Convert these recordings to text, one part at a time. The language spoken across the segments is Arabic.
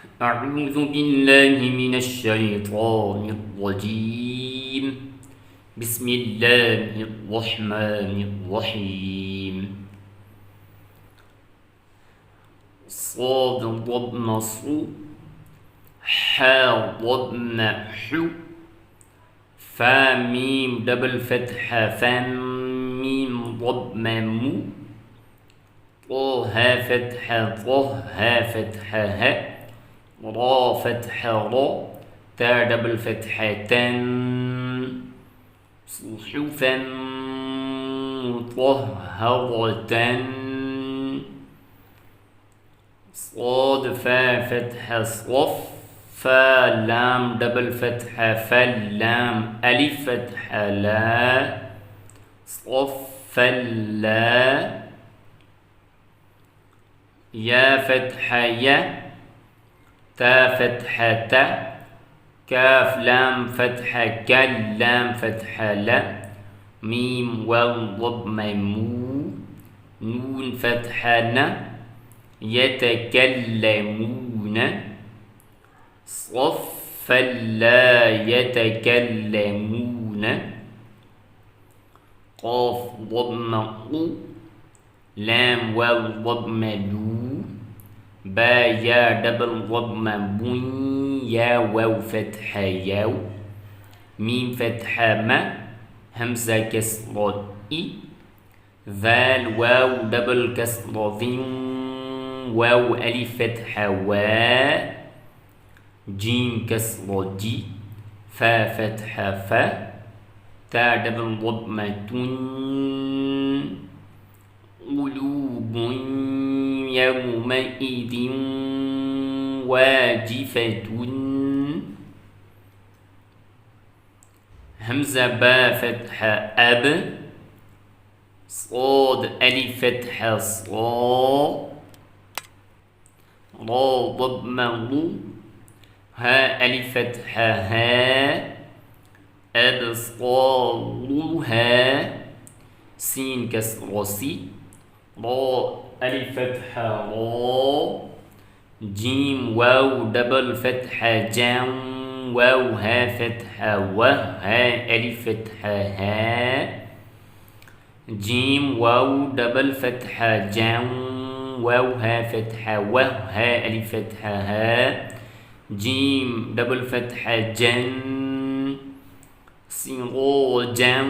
أعوذ بالله من الشيطان الرجيم. بسم الله الرحمن الرحيم. صاد ضم صو حا ضم حو فا ميم دبل فتحة فم ميم ضم مو طه فتحة طه فتحة ه را فتحة را تا دبل فتحة تن صحفا مطهرة صاد فا فتحة صف فا لام دبل فتحة فلام ألف فتحة لا صف لا يا فتحة يا تا فتحة تا كاف لام فتحة كلام فتحة لا ميم واو ضم مو نون فتحة ن يتكلمون صفا لا يتكلمون قاف ضم قو لام واو ضم لو با يا دبل ضم بن يا واو فتحة يو ميم فتحة ما همزة كسرة إي ذال واو دبل كسرة ذين واو ألف فتحة وا جيم كسرة جي فا فتحة فا تا دبل ضمة تن قلوب يومئذ واجفة همزة با فتحة أب صاد ألف فتحة صا را ضمة ضو ها ألف فتحة ها أبصارها سين كسر سي را ألف فتحة را جيم واو دبل فتحة جام واو ها فتحة ها ألف فتحة ها جيم واو دبل فتحة جام واو ها فتحة ها ألف فتحة ها جيم دبل فتحة جن سراجا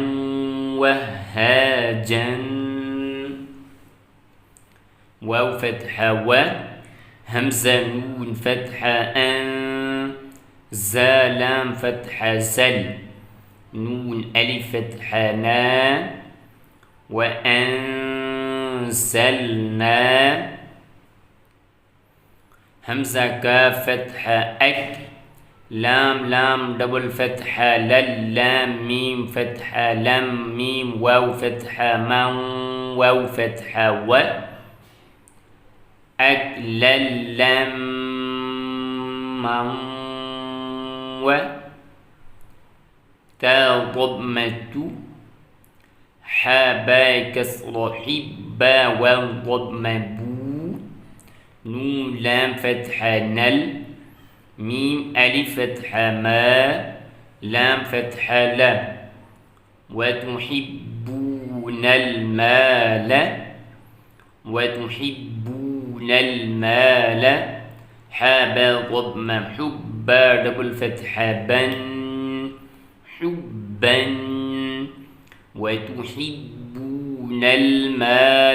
وهاجا واو فتحة و همزة نون فتحة أن زالام فتحة زل نون ألف فتحة نا وأنزلنا همزة كاف فتحة أك لام دبل فتحة لام ميم فتحة لم ميم واو فتحة من واو فتحة و لم من و تا ضمة حابا كسر حبا والضم بو نون لام فتحة نل ميم ألف فتحة ما لام فتحة لا وتحبون المال حابا ضم حبا دبل فتحة بن حبا وتحبون المال